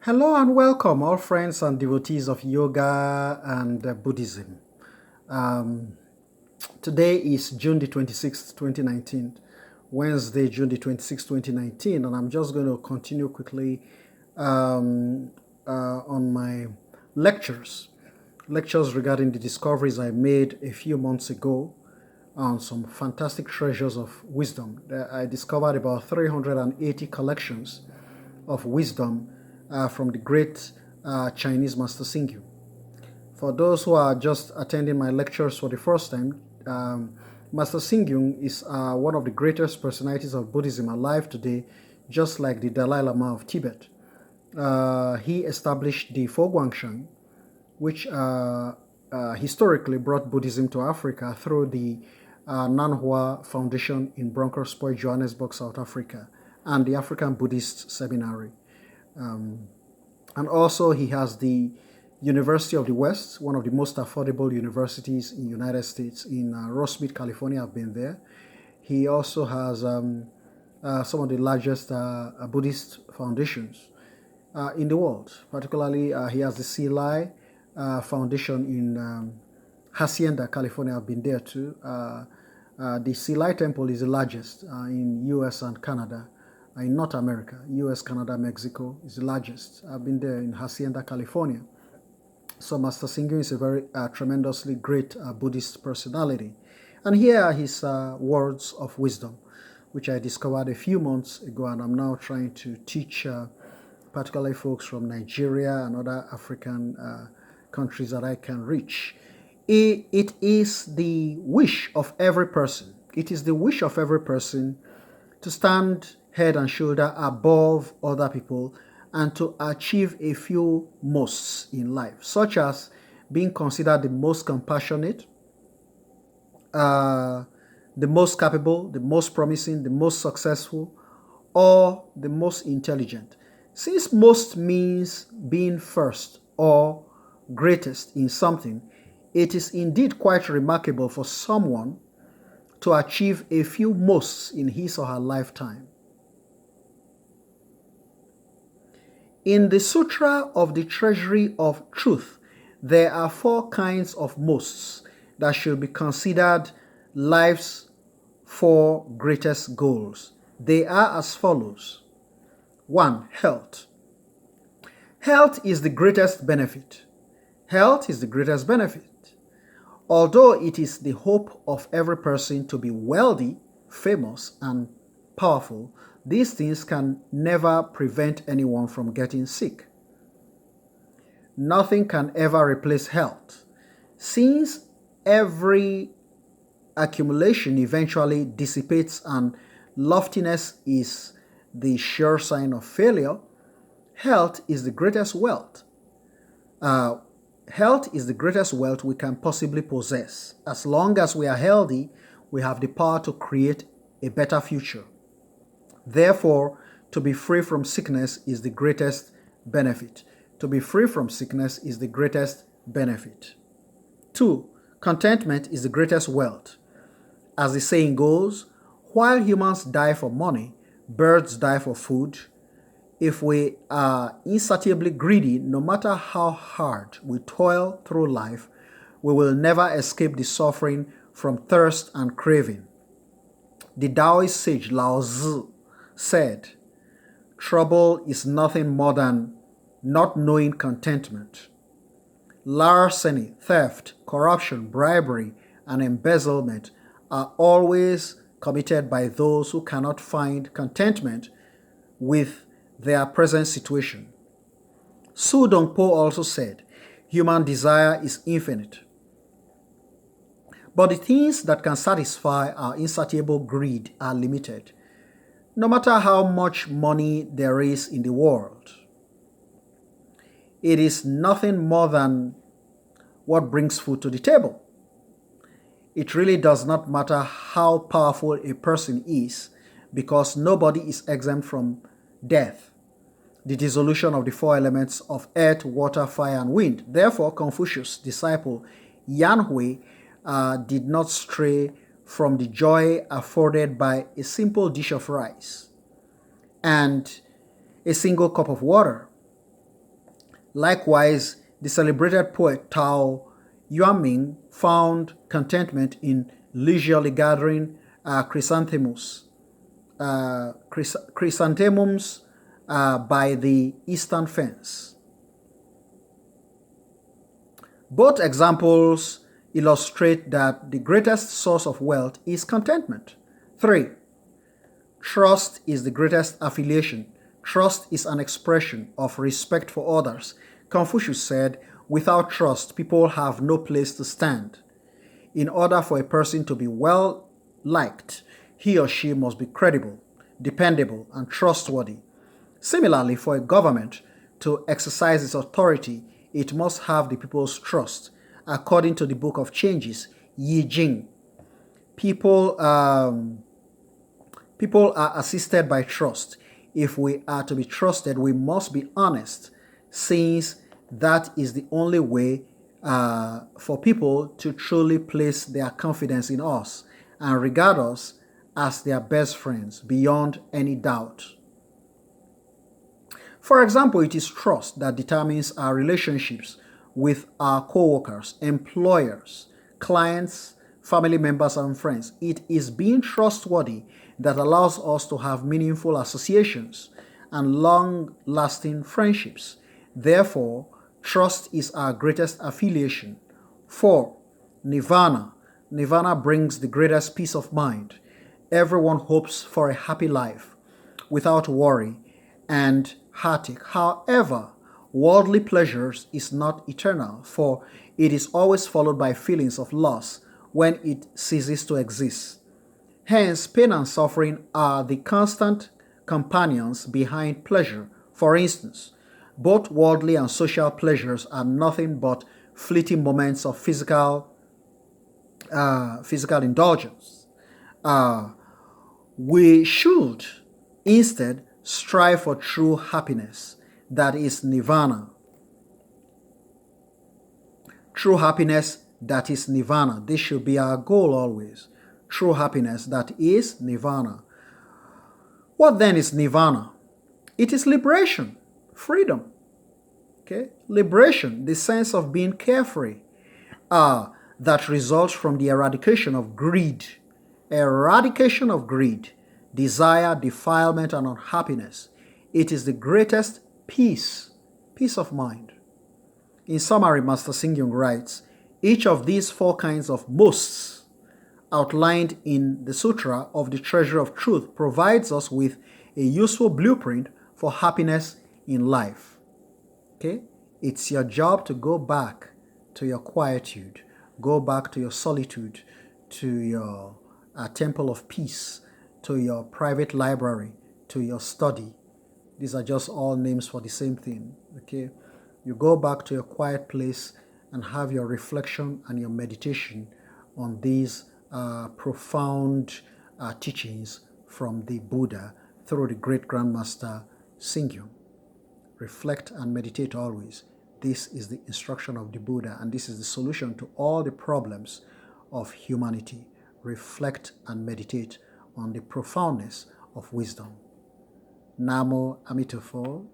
Hello and welcome, all friends and devotees of yoga and Buddhism. Um, Today is June the 26th, 2019, Wednesday, June the 26th, 2019, and I'm just going to continue quickly um, on my lectures. Lectures regarding the discoveries I made a few months ago on some fantastic treasures of wisdom. I discovered about 380 collections of wisdom from the great Chinese Master Xingyu. For those who are just attending my lectures for the first time, Master Xingyu is one of the greatest personalities of Buddhism alive today, just like the Dalai Lama of Tibet. He established the Foguangshan, which historically brought Buddhism to Africa through the Nanhua Foundation in Bronkhorstspruit, Johannesburg, South Africa, and the African Buddhist Seminary. And also he has the University of the West, one of the most affordable universities in the United States, in Rosemead, California. I've been there. He also has some of the largest Buddhist foundations in the world. Particularly, he has the Silai Foundation in Hacienda, California. I've been there too. The Silai Temple is the largest in US and Canada. In North America, US, Canada, Mexico is the largest. I've been there in Hacienda, California. So Master Xingyu is a very tremendously great Buddhist personality. And here are his words of wisdom, which I discovered a few months ago, and I'm now trying to teach particularly folks from Nigeria and other African countries that I can reach. It is the wish of every person. It is the wish of every person to stand head and shoulder above other people and to achieve a few musts in life, such as being considered the most compassionate, the most capable, the most promising, the most successful, or the most intelligent. Since most means being first or greatest in something, it is indeed quite remarkable for someone to achieve a few musts in his or her lifetime. In the Sutra of the Treasury of Truth, there are 4 kinds of musts that should be considered life's 4 greatest goals. They are as follows. 1. Health. Health is the greatest benefit. Health is the greatest benefit. Although it is the hope of every person to be wealthy, famous, and powerful, these things can never prevent anyone from getting sick. Nothing can ever replace health, since every accumulation eventually dissipates and loftiness is the sure sign of failure. Health is the greatest wealth. Health is the greatest wealth we can possibly possess. As long as we are healthy, we have the power to create a better future. Therefore, to be free from sickness is the greatest benefit. To be free from sickness is the greatest benefit. 2. Contentment is the greatest wealth. As the saying goes, while humans die for money, birds die for food. If we are insatiably greedy, no matter how hard we toil through life, we will never escape the suffering from thirst and craving. The Taoist sage Lao Tzu said, "Trouble is nothing more than not knowing contentment." Larceny, theft, corruption, bribery, and embezzlement are always committed by those who cannot find contentment with their present situation. Su Dongpo also said, "Human desire is infinite, but the things that can satisfy our insatiable greed are limited, no matter how much money there is in the world. It is nothing more than what brings food to the table. It really does not matter how powerful a person is, because nobody is exempt from death, the dissolution of the 4 elements of earth, water, fire, and wind." Therefore, Confucius' disciple Yan Hui did not stray from the joy afforded by a simple dish of rice and a single cup of water. Likewise, the celebrated poet Tao Yuanming found contentment in leisurely gathering chrysanthemums by the eastern fence. Both examples illustrate that the greatest source of wealth is contentment. 3. Trust is the greatest affiliation. Trust is an expression of respect for others. Confucius said, without trust, people have no place to stand. In order for a person to be well liked, he or she must be credible, dependable, and trustworthy. Similarly, for a government to exercise its authority, it must have the people's trust. According to the Book of Changes, Yi Jing, people are assisted by trust. If we are to be trusted, we must be honest, since that is the only way for people to truly place their confidence in us and regard us as their best friends beyond any doubt. For example, it is trust that determines our relationships with our co-workers, employers, clients, family members, and friends. It is being trustworthy that allows us to have meaningful associations and long-lasting friendships. Therefore, trust is our greatest affiliation. 4. Nirvana. Nirvana brings the greatest peace of mind. Everyone hopes for a happy life without worry and heartache. However, worldly pleasures is not eternal, for it is always followed by feelings of loss when it ceases to exist. Hence, pain and suffering are the constant companions behind pleasure. For instance, both worldly and social pleasures are nothing but fleeting moments of physical indulgence. We should instead strive for true happiness, that is nirvana. True happiness, that is nirvana. This should be our goal always. True happiness, that is nirvana. What then is nirvana? It is liberation, freedom. Okay? Liberation, the sense of being carefree, that results from the eradication of greed. Eradication of greed, desire, defilement, and unhappiness. It is the greatest peace of mind. In summary, Master Singyung writes, each of these 4 kinds of musts outlined in the Sutra of the Treasure of Truth provides us with a useful blueprint for happiness in life. Okay? It's your job to go back to your quietude, go back to your solitude, to your temple of peace, to your private library, to your study. These are just all names for the same thing. Okay? You go back to your quiet place and have your reflection and your meditation on these profound teachings from the Buddha through the great Grandmaster Singyung. Reflect and meditate always. This is the instruction of the Buddha, and this is the solution to all the problems of humanity. Reflect and meditate on the profoundness of wisdom. Namo Amitofo.